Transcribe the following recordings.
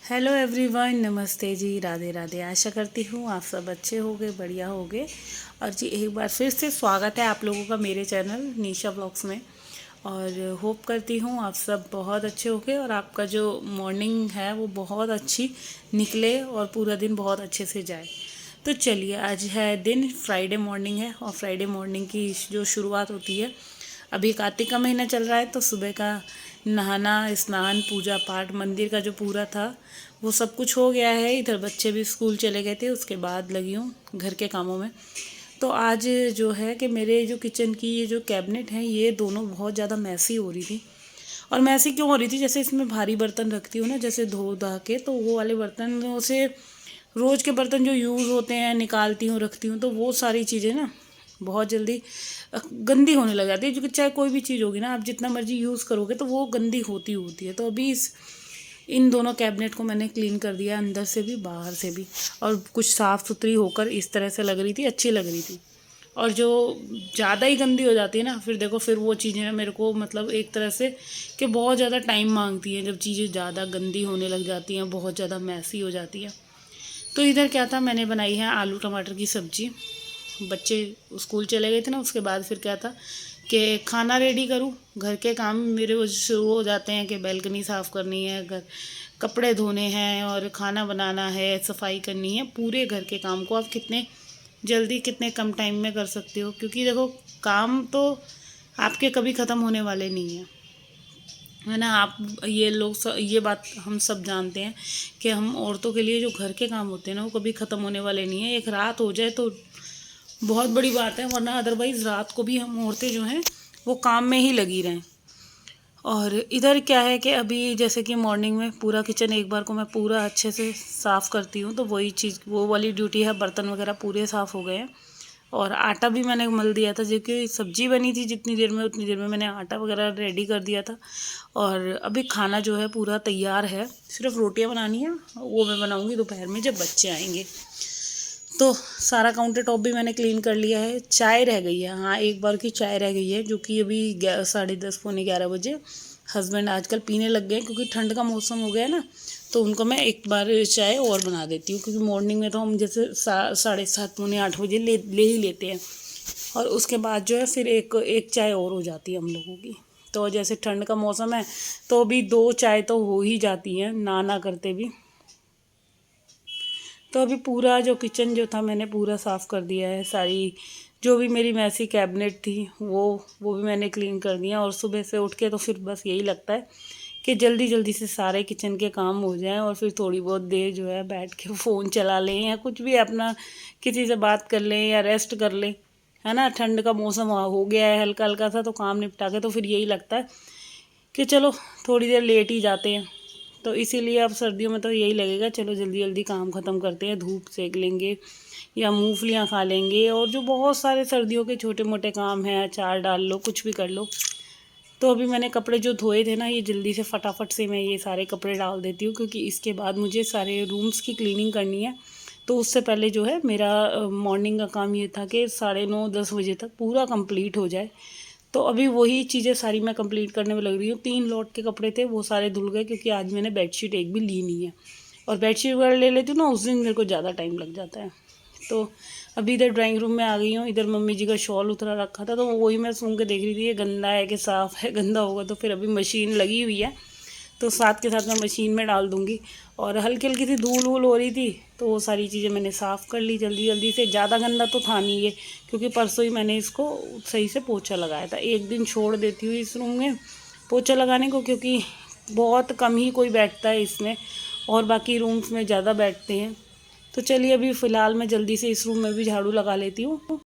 Hello everyone, नमस्ते जी, राधे राधे। आशा करती हूँ आप सब अच्छे होंगे, बढ़िया होंगे। और जी एक बार फिर से स्वागत है आप लोगों का मेरे चैनल निशा ब्लॉग्स में। और होप करती हूँ आप सब बहुत अच्छे होंगे और आपका जो मॉर्निंग है वो बहुत अच्छी निकले और पूरा दिन बहुत अच्छे से जाए। तो चलिए, आज है दिन फ्राइडे मॉर्निंग है और फ्राइडे मॉर्निंग की जो शुरुआत होती है, अभी कार्तिक का महीना चल रहा है तो सुबह का नहाना, स्नान, पूजा पाठ, मंदिर का जो पूरा था वो सब कुछ हो गया है। इधर बच्चे भी स्कूल चले गए थे, उसके बाद लगी हूँ घर के कामों में। तो आज जो है कि मेरे जो किचन की ये जो कैबिनेट है ये दोनों बहुत ज़्यादा मैसी हो रही थी। और मैसी क्यों हो रही थी, जैसे इसमें भारी बर्तन रखती हूँ ना, जैसे धो धा के, तो वो वाले बर्तनों से रोज़ के बर्तन जो यूज़ होते हैं निकालती हूँ, रखती हूँ, तो वो सारी चीज़ें ना बहुत जल्दी गंदी होने लग जाती है। क्योंकि चाहे कोई भी चीज़ होगी ना, आप जितना मर्जी यूज़ करोगे तो वो गंदी होती होती है। तो अभी इन दोनों कैबिनेट को मैंने क्लीन कर दिया, अंदर से भी बाहर से भी, और कुछ साफ़ सुथरी होकर इस तरह से लग रही थी, अच्छी लग रही थी। और जो ज़्यादा ही गंदी हो जाती है ना, फिर देखो फिर वो चीज़ें मेरे को मतलब एक तरह से कि बहुत ज़्यादा टाइम मांगती हैं। जब चीज़ें ज़्यादा गंदी होने लग जाती हैं, बहुत ज़्यादा मैसी हो जाती है। तो इधर क्या था, मैंने बनाई है आलू टमाटर की सब्ज़ी। बच्चे स्कूल चले गए थे ना, उसके बाद फिर क्या था कि खाना रेडी करूँ। घर के काम मेरे वो शुरू हो जाते हैं कि बैल्कनी साफ़ करनी है, घर कपड़े धोने हैं और खाना बनाना है, सफाई करनी है। पूरे घर के काम को आप कितने जल्दी कितने कम टाइम में कर सकते हो, क्योंकि देखो काम तो आपके कभी ख़त्म होने वाले नहीं हैं, है ना। आप ये लोग ये बात हम सब जानते हैं कि हम औरतों के लिए जो घर के काम होते हैं ना वो कभी ख़त्म होने वाले नहीं है। एक रात हो जाए तो बहुत बड़ी बात है, वरना अदरवाइज़ रात को भी हम औरतें जो हैं वो काम में ही लगी रहें। और इधर क्या है कि अभी जैसे कि मॉर्निंग में पूरा किचन एक बार को मैं पूरा अच्छे से साफ़ करती हूँ, तो वही चीज़ वो वाली ड्यूटी है। बर्तन वगैरह पूरे साफ़ हो गए हैं और आटा भी मैंने मल दिया था, जो कि सब्ज़ी बनी थी जितनी देर में उतनी देर में मैंने आटा वगैरह रेडी कर दिया था। और अभी खाना जो है पूरा तैयार है, सिर्फ रोटियां बनानी है, वो मैं बनाऊंगी दोपहर में जब बच्चे आएंगे। तो सारा काउंटर टॉप भी मैंने क्लीन कर लिया है। चाय रह गई है, हाँ एक बार की चाय रह गई है, जो कि अभी 10:30 पौने 11 बजे हस्बैंड आजकल पीने लग गए, क्योंकि ठंड का मौसम हो गया ना। तो उनको मैं एक बार चाय और बना देती हूँ, क्योंकि मॉर्निंग में तो हम जैसे 7:30 पौने 8 बजे ले ही लेते हैं। और उसके बाद जो है फिर एक एक चाय और हो जाती है हम लोगों की। तो जैसे ठंड का मौसम है तो अभी 2 चाय तो हो ही जाती हैं ना करते भी। तो अभी पूरा जो किचन जो था मैंने पूरा साफ़ कर दिया है। सारी जो भी मेरी मैसी कैबिनेट थी वो भी मैंने क्लीन कर दिया। और सुबह से उठ के तो फिर बस यही लगता है कि जल्दी जल्दी से सारे किचन के काम हो जाएं और फिर थोड़ी बहुत देर जो है बैठ के फ़ोन चला लें या कुछ भी अपना किसी से बात कर लें या रेस्ट कर लें, है ना। ठंड का मौसम हो गया है हल्का हल्का सा, तो काम निपटा के तो फिर यही लगता है कि चलो थोड़ी देर लेट ही जाते हैं। तो इसीलिए अब सर्दियों में तो यही लगेगा, चलो जल्दी जल्दी काम ख़त्म करते हैं, धूप सेक लेंगे या मूंगफलियाँ खा लेंगे, और जो बहुत सारे सर्दियों के छोटे मोटे काम हैं, अचार डाल लो, कुछ भी कर लो। तो अभी मैंने कपड़े जो धोए थे ना, ये जल्दी से फटाफट से मैं ये सारे कपड़े डाल देती हूँ, क्योंकि इसके बाद मुझे सारे रूम्स की क्लीनिंग करनी है। तो उससे पहले जो है मेरा मॉर्निंग का काम ये था कि 9:30-10 बजे तक पूरा कंप्लीट हो जाए। तो अभी वही चीज़ें सारी मैं कंप्लीट करने में लग रही हूँ। 3 लॉट के कपड़े थे, वो सारे धुल गए, क्योंकि आज मैंने बेडशीट एक भी ली नहीं है। और बेडशीट वगैरह ले लेती हूँ ना, उस दिन मेरे को ज़्यादा टाइम लग जाता है। तो अभी इधर ड्राइंग रूम में आ गई हूँ। इधर मम्मी जी का शॉल उतरा रखा था, तो वही मैं सूंघ के देख रही थी ये गंदा है कि साफ़ है। गंदा होगा तो फिर अभी मशीन लगी हुई है, तो साथ के साथ मैं मशीन में डाल दूँगी। और हल्की हल्की सी धूल वूल हो रही थी, तो वो सारी चीज़ें मैंने साफ़ कर ली जल्दी जल्दी से। ज़्यादा गंदा तो था नहीं ये, क्योंकि परसों ही मैंने इसको सही से पोछा लगाया था। एक दिन छोड़ देती हूँ इस रूम में पोछा लगाने को, क्योंकि बहुत कम ही कोई बैठता है इसमें, और बाकी रूम्स में ज़्यादा बैठते हैं। तो चलिए अभी फ़िलहाल मैं जल्दी से इस रूम में भी झाड़ू लगा लेती हूँ।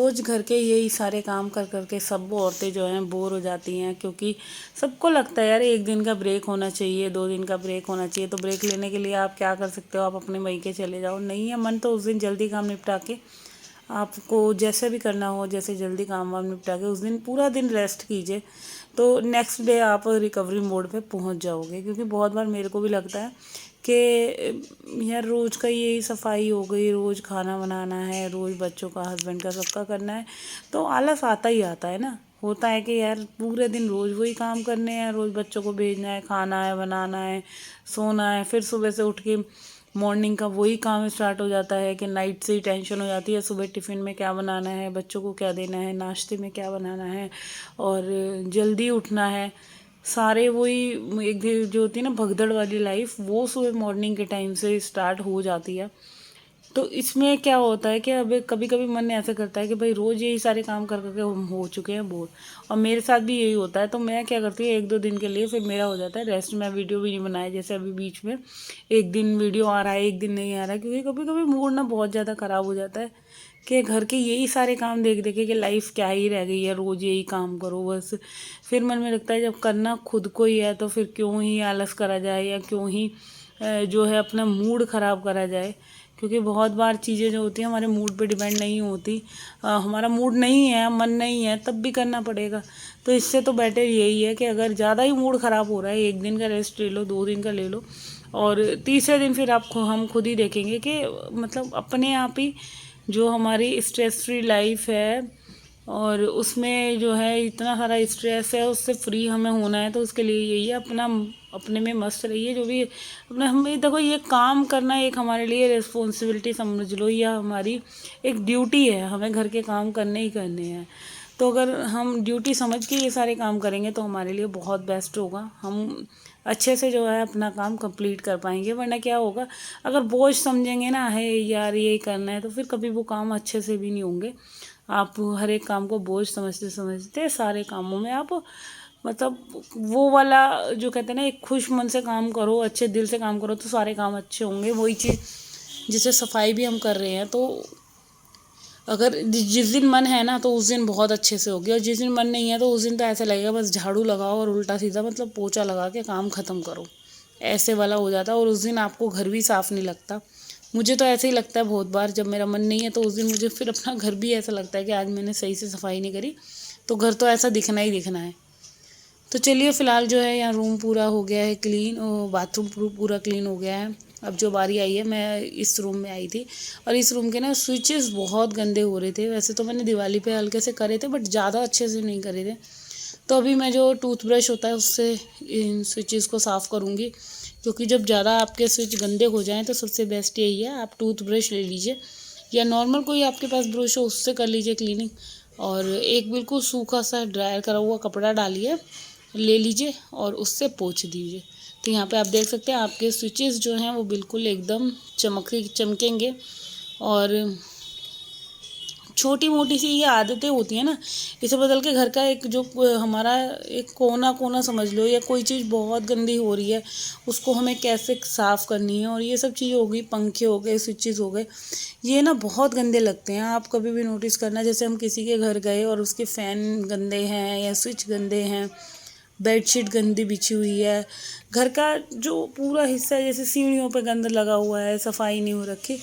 रोज़ घर के यही सारे काम कर कर के सब औरतें जो हैं बोर हो जाती हैं, क्योंकि सबको लगता है यार एक दिन का ब्रेक होना चाहिए, 2 दिन का ब्रेक होना चाहिए। तो ब्रेक लेने के लिए आप क्या कर सकते हो, आप अपने मायके चले जाओ। नहीं है मन तो उस दिन जल्दी काम निपटा के, आपको जैसे भी करना हो, जैसे जल्दी काम वाम निपटा के उस दिन पूरा दिन रेस्ट कीजिए, तो नेक्स्ट डे आप रिकवरी मोड पे पहुंच जाओगे। क्योंकि बहुत बार मेरे को भी लगता है कि यार रोज़ का यही सफाई हो गई, रोज़ खाना बनाना है, रोज़ बच्चों का, हस्बैंड का, सबका करना है, तो आलस आता ही आता है ना। होता है कि यार पूरे दिन रोज़ वही काम करने हैं, रोज़ बच्चों को भेजना है, खाना है, बनाना है, सोना है, फिर सुबह से उठ के मॉर्निंग का वही काम स्टार्ट हो जाता है कि नाइट से ही टेंशन हो जाती है, सुबह टिफ़िन में क्या बनाना है, बच्चों को क्या देना है, नाश्ते में क्या बनाना है, और जल्दी उठना है। सारे वही एक जो होती है ना भगदड़ वाली लाइफ, वो सुबह मॉर्निंग के टाइम से स्टार्ट हो जाती है। तो इसमें क्या होता है कि अब कभी कभी मन ऐसा करता है कि भाई रोज़ यही सारे काम कर करके हम हो चुके हैं बोर, और मेरे साथ भी यही होता है। तो मैं क्या करती हूँ, 1-2 दिन के लिए फिर मेरा हो जाता है रेस्ट। मैं वीडियो भी नहीं बनाया, जैसे अभी बीच में एक दिन वीडियो आ रहा है, एक दिन नहीं आ रहा है, क्योंकि कभी कभी मूड ना बहुत ज़्यादा ख़राब हो जाता है कि घर के यही सारे काम देख देखे कि लाइफ क्या ही रह गई है, रोज़ यही काम करो बस। फिर मन में लगता है जब करना खुद को ही है तो फिर क्यों ही आलस करा जाए, या क्यों ही जो है अपना मूड ख़राब करा जाए। क्योंकि बहुत बार चीज़ें जो होती हैं हमारे मूड पे डिपेंड नहीं होती। हमारा मूड नहीं है, मन नहीं है, तब भी करना पड़ेगा। तो इससे तो बेटर यही है कि अगर ज़्यादा ही मूड ख़राब हो रहा है, 1 दिन का रेस्ट ले लो, 2 दिन का ले लो, और तीसरे दिन फिर हम खुद ही देखेंगे कि मतलब अपने आप ही जो हमारी स्ट्रेस फ्री लाइफ है, और उसमें जो है इतना सारा स्ट्रेस है, उससे फ्री हमें होना है। तो उसके लिए यही है, अपना अपने में मस्त रहिए। जो भी अपना, हमें देखो ये काम करना एक हमारे लिए रिस्पॉन्सिबिलिटी समझ लो, या हमारी एक ड्यूटी है, हमें घर के काम करने ही करने हैं। तो अगर हम ड्यूटी समझ के ये सारे काम करेंगे तो हमारे लिए बहुत बेस्ट होगा। हम अच्छे से जो है अपना काम कंप्लीट कर पाएंगे। वरना क्या होगा, अगर बोझ समझेंगे ना, है यार यही करना है, तो फिर कभी वो काम अच्छे से भी नहीं होंगे। आप हर एक काम को बोझ समझते समझते सारे कामों में आप मतलब वो वाला जो कहते हैं ना, एक खुश मन से काम करो, अच्छे दिल से काम करो, तो सारे काम अच्छे होंगे। वही चीज़ जिसे सफाई भी हम कर रहे हैं, तो अगर जिस दिन मन है ना तो उस दिन बहुत अच्छे से होगी, और जिस दिन मन नहीं है तो उस दिन तो ऐसा लगेगा बस झाड़ू लगाओ और उल्टा सीधा मतलब पोछा लगा के काम ख़त्म करो, ऐसे वाला हो जाता है। और उस दिन आपको घर भी साफ़ नहीं लगता। मुझे तो ऐसे ही लगता है बहुत बार, जब मेरा मन नहीं है तो उस दिन मुझे फिर अपना घर भी ऐसा लगता है कि आज मैंने सही से सफाई नहीं करी, तो घर तो ऐसा दिखना ही दिखना है। तो चलिए फ़िलहाल जो है यहाँ रूम पूरा हो गया है क्लीन, और बाथरूम पूरा क्लीन हो गया है। अब जो बारी आई है, मैं इस रूम में आई थी, और इस रूम के ना स्विचेस बहुत गंदे हो रहे थे। वैसे तो मैंने दिवाली पे हल्के से करे थे, बट ज़्यादा अच्छे से नहीं करे थे। तो अभी मैं जो टूथब्रश होता है उससे इन स्विचेस को साफ़ करूँगी, क्योंकि जब ज़्यादा आपके स्विच गंदे हो जाएँ तो सबसे बेस्ट यही है, आप टूथब्रश ले लीजिए, या नॉर्मल कोई आपके पास ब्रश हो उससे कर लीजिए क्लीनिंग। और एक बिल्कुल सूखा सा ड्रायर करा हुआ कपड़ा डालिए, ले लीजिए और उससे पोंछ दीजिए। तो यहाँ पे आप देख सकते हैं आपके स्विचेस जो हैं वो बिल्कुल एकदम चमकेंगे। और छोटी मोटी सी ये आदतें होती हैं ना, इसे बदल के घर का एक जो हमारा एक कोना कोना समझ लो, या कोई चीज़ बहुत गंदी हो रही है उसको हमें कैसे साफ़ करनी है, और ये सब चीज़ें हो गई, पंखे हो गए, स्विचेस हो गए, ये ना बहुत गंदे लगते हैं। आप कभी भी नोटिस करना, जैसे हम किसी के घर गए और उसके फ़ैन गंदे हैं या स्विच गंदे हैं, बेडशीट गंदी बिछी हुई है, घर का जो पूरा हिस्सा है जैसे सीढ़ियों पे गंद लगा हुआ है, सफाई नहीं हो रखी,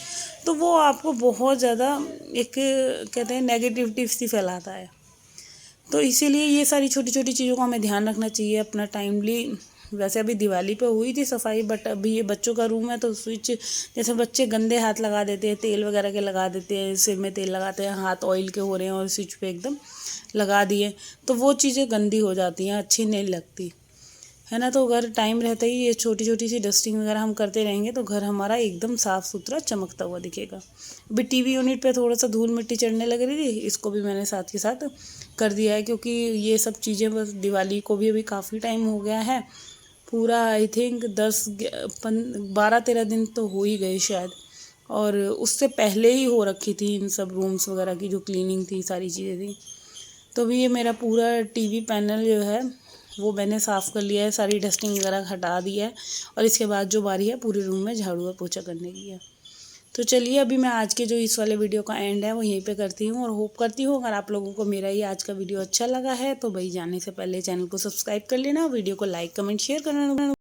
तो वो आपको बहुत ज़्यादा एक कहते हैं नेगेटिविटी सी फैलाता है। तो इसीलिए ये सारी छोटी छोटी चीज़ों का हमें ध्यान रखना चाहिए अपना टाइमली। वैसे अभी दिवाली पे हुई थी सफाई, बट अभी ये बच्चों का रूम है तो स्विच, जैसे बच्चे गंदे हाथ लगा देते हैं, तेल वगैरह के लगा देते हैं, सिर में तेल लगाते हैं, हाथ ऑयल के हो रहे हैं और स्विच पे एकदम लगा दिए, तो वो चीज़ें गंदी हो जाती हैं, अच्छी नहीं लगती है ना। तो अगर टाइम रहता ही ये छोटी छोटी सी डस्टिंग वगैरह हम करते रहेंगे तो घर हमारा एकदम साफ़ सुथरा चमकता हुआ दिखेगा। अभी टीवी यूनिट पे थोड़ा सा धूल मिट्टी चढ़ने लग रही थी, इसको भी मैंने साथ के साथ कर दिया है, क्योंकि ये सब चीज़ें बस दिवाली को भी अभी काफ़ी टाइम हो गया है, पूरा आई थिंक 12-13 दिन तो हो ही गए शायद, और उससे पहले ही हो रखी थी इन सब रूम्स वगैरह की जो क्लीनिंग थी, सारी चीज़ें थी। तो अभी ये मेरा पूरा टीवी पैनल जो है वो मैंने साफ़ कर लिया है, सारी डस्टिंग वगैरह हटा दी है, और इसके बाद जो बारी है पूरे रूम में झाड़ू और पोछा करने की है। तो चलिए अभी मैं आज के जो इस वाले वीडियो का एंड है वो यहीं पे करती हूँ, और होप करती हूँ अगर आप लोगों को मेरा ये आज का वीडियो अच्छा लगा है तो भाई जाने से पहले चैनल को सब्सक्राइब कर लेना, वीडियो को लाइक कमेंट शेयर करना।